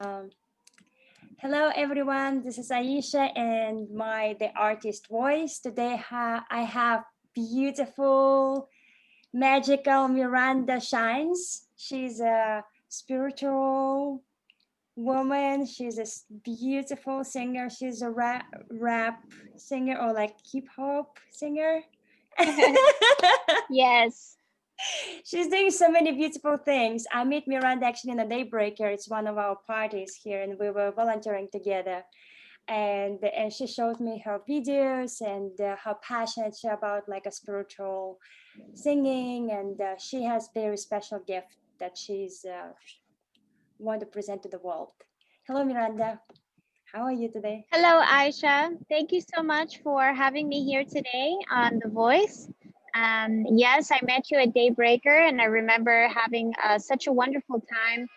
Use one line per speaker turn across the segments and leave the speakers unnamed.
Um, Hello everyone, this is Aisha and my the artist voice. Today I have beautiful, magical Miranda Shines. She's a spiritual woman. She's a beautiful singer. She's a rap singer or like hip hop singer.
Yes.
She's doing so many beautiful things. I met Miranda actually in a Daybreaker. It's one of our parties here, and we were volunteering together. And she showed me her videos and how passionate she about like a spiritual singing, and she has very special gift that she's want to present to the world. Hello, Miranda. How are you today?
Hello, Aisha. Thank you so much for having me here today on The Voice. Yes, I met you at Daybreaker, and I remember having such a wonderful time.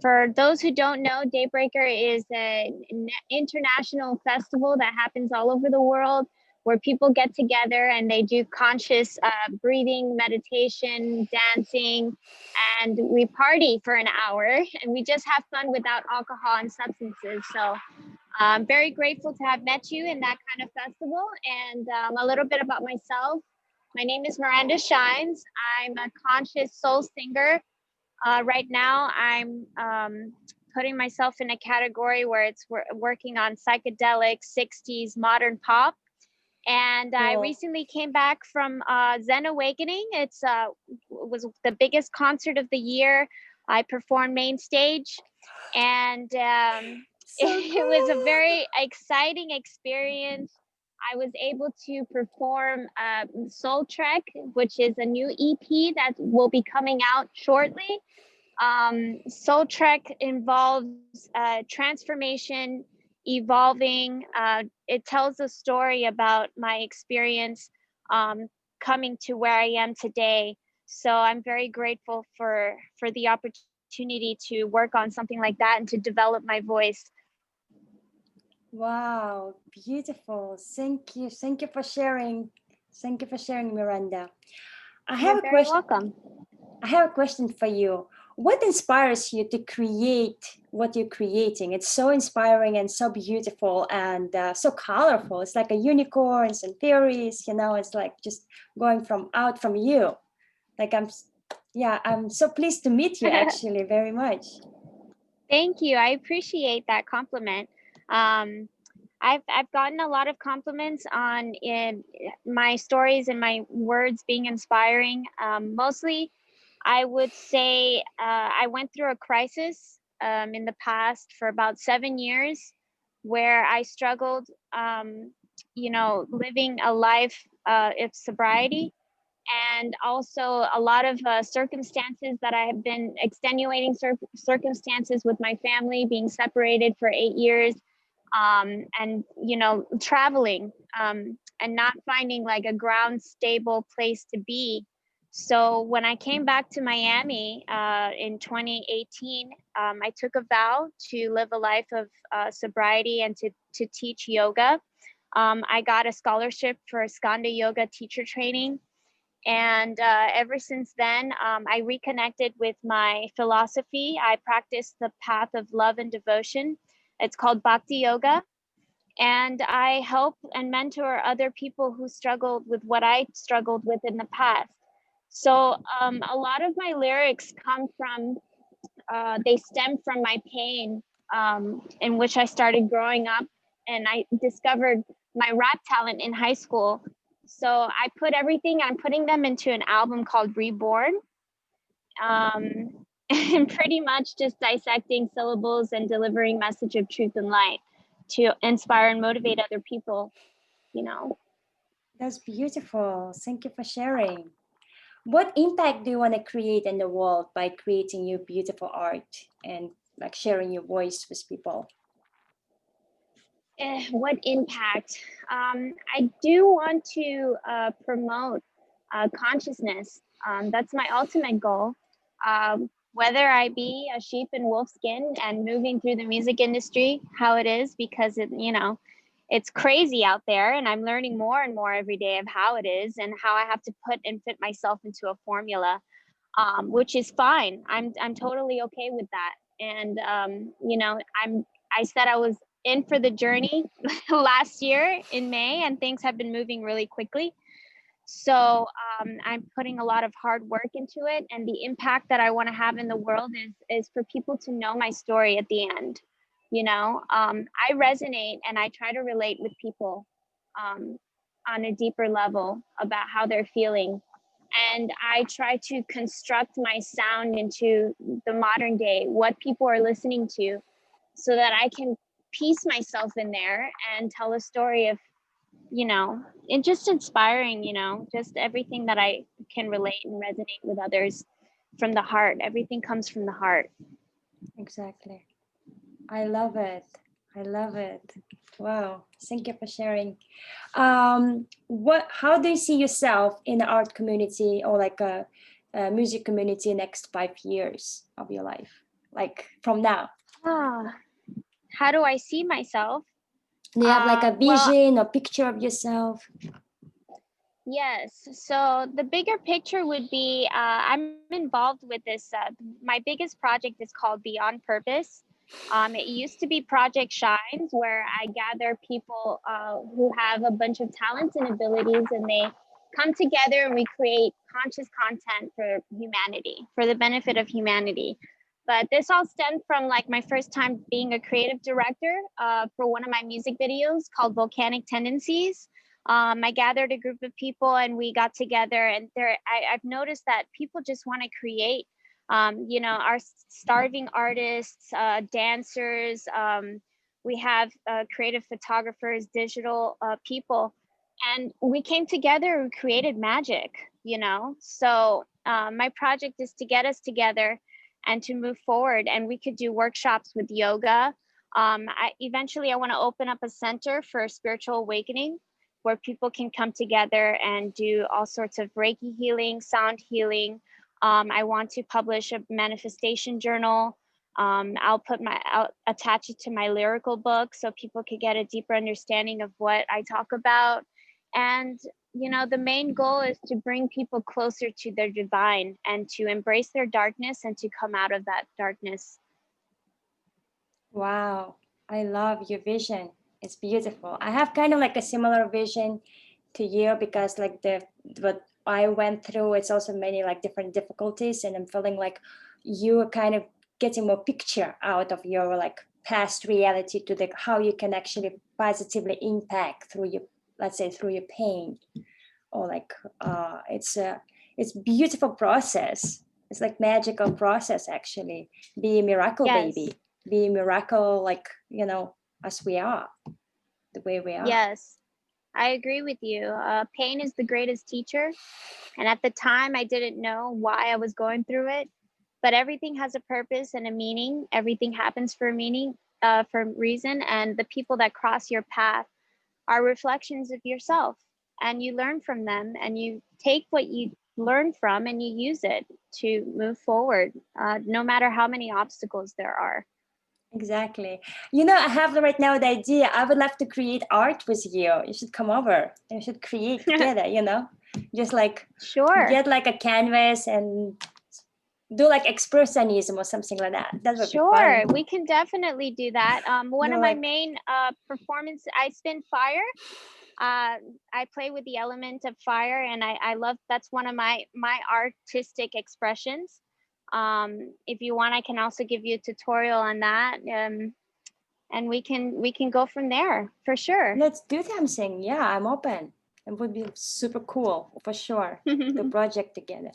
For those who don't know, Daybreaker is an international festival that happens all over the world where people get together and they do conscious breathing, meditation, dancing, and we party for an hour and we just have fun without alcohol and substances. So I'm very grateful to have met you in that kind of festival. And a little bit about myself. My name is Miranda Shines. I'm a conscious soul singer. Right now, I'm putting myself in a category where it's working on psychedelic 60s modern pop. And I
Cool.
recently came back from Zen Awakening. Was the biggest concert of the year. I performed main stage, and
So
it was a
cool.
very exciting experience. I was able to perform Soul Trek, which is a new EP that will be coming out shortly. Soul Trek involves transformation, evolving. It tells a story about my experience coming to where I am today. So I'm very grateful for the opportunity to work on something like that and to develop my voice.
Wow, beautiful. Thank you. Thank you for sharing. Thank you for sharing, Miranda. I have
You're
a
very
question.
welcome.
I have a question for you. What inspires you to create what you're creating? It's so inspiring and so beautiful and so colorful. It's like a unicorns and fairies, you know, it's like just going from out from you. Like yeah, I'm so pleased to meet you actually very much.
Thank you. I appreciate that compliment. Um, I've gotten a lot of compliments on my stories and my words being inspiring. Mostly, I would say I went through a crisis in the past for about 7 years, where I struggled, living a life of sobriety, and also a lot of circumstances that I have been extenuating circumstances with my family, being separated for 8 years, and traveling, and not finding like a ground stable place to be. So when I came back to Miami in 2018, I took a vow to live a life of sobriety and to teach yoga. I got a scholarship for Skanda yoga teacher training, and ever since then, I reconnected with my philosophy. I practice the path of love and devotion. It's called Bhakti Yoga. And I help and mentor other people who struggled with what I struggled with in the past. So a lot of my lyrics they stem from my pain, in which I started growing up, and I discovered my rap talent in high school. So I put everything, I'm putting them into an album called Reborn. And pretty much just dissecting syllables and delivering message of truth and light to inspire and motivate other people, you know.
That's beautiful. Thank you for sharing. What impact do you want to create in the world by creating your beautiful art and like sharing your voice with people?
What impact? I do want to promote consciousness. That's my ultimate goal. Whether I be a sheep in wolf skin and moving through the music industry, how it is, because it's crazy out there, and I'm learning more and more every day of how it is and how I have to put and fit myself into a formula, which is fine. I'm totally okay with that. And I said I was in for the journey last year in May, and things have been moving really quickly. So I'm putting a lot of hard work into it, and the impact that I want to have in the world is for people to know my story at the end. I resonate and I try to relate with people on a deeper level about how they're feeling. And I try to construct my sound into the modern day, what people are listening to, so that I can piece myself in there and tell a story of, and just inspiring, just everything that I can relate and resonate with others from the heart. Everything comes from the heart.
Exactly. I love it. I love it. Wow. Thank you for sharing. How do you see yourself in the art community or like a music community next 5 years of your life? Like from now?
How do I see myself?
Do you have like a
Well,
vision or picture of yourself?
yes. So the bigger picture would be I'm involved with this. My biggest project is called Beyond Purpose. It used to be Project Shines, where I gather people who have a bunch of talents and abilities, and they come together and we create conscious content for humanity, for the benefit of humanity. But this all stemmed from like my first time being a creative director for one of my music videos called Volcanic Tendencies. I gathered a group of people and we got together, and I've noticed that people just want to create. Our starving artists, dancers, we have creative photographers, digital people, and we came together and created magic. So my project is to get us together and to move forward, and we could do workshops with yoga. Eventually I want to open up a center for spiritual awakening, where people can come together and do all sorts of Reiki healing, sound healing. I want to publish a manifestation journal. I'll attach it to my lyrical book so people could get a deeper understanding of what I talk about. And the main goal is to bring people closer to their divine and to embrace their darkness and to come out of that darkness.
Wow. I love your vision. It's beautiful. I have kind of like a similar vision to you because like what I went through, it's also many like different difficulties, and I'm feeling like you are kind of getting more picture out of your like past reality to the how you can actually positively impact through your, let's say, through your pain, or like it's beautiful process. It's like magical process actually. Be a miracle
Yes.
baby. Be a miracle like as we are, the way we are.
Yes. I agree with you. Pain is the greatest teacher. And at the time, I didn't know why I was going through it. But everything has a purpose and a meaning. Everything happens for a meaning, for a reason. And the people that cross your path are reflections of yourself. And you learn from them, and you take what you learn from and you use it to move forward, no matter how many obstacles there are.
Exactly. I have right now the idea. I would love to create art with you. You should come over. And we should create together, just like
Sure.
get like a canvas and do like expressionism or something like that. That would be
Sure,
fun.
we can definitely do that. One
Do
of my
like
main performance, I spin fire. I play with the element of fire, and I love, that's one of my artistic expressions. If you want, I can also give you a tutorial on that, and we can go from there for sure.
let's do something. Yeah, I'm open. It would be super cool for sure. The project together.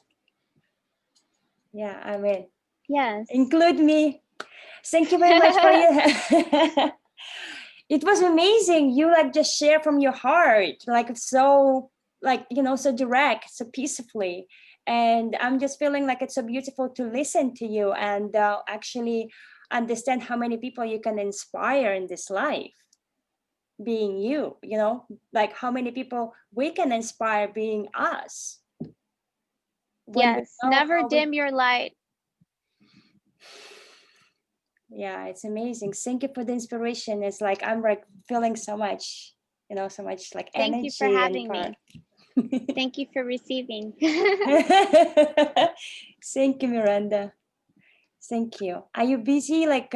Yeah, I mean,
Yes.
include me. Thank you very much for your. It was amazing. You like just share from your heart, like so, like so direct, so peacefully, and I'm just feeling like it's so beautiful to listen to you and actually understand how many people you can inspire in this life. Being you, like how many people we can inspire being us when we
Yes,
know
never
how we.
dim your light.
Yeah, it's amazing. Thank you for the inspiration. It's like I'm like feeling so much, so much like
Thank you for
energy and
having
power.
me. Thank you for receiving.
Thank you, Miranda. Thank you. Are you busy, like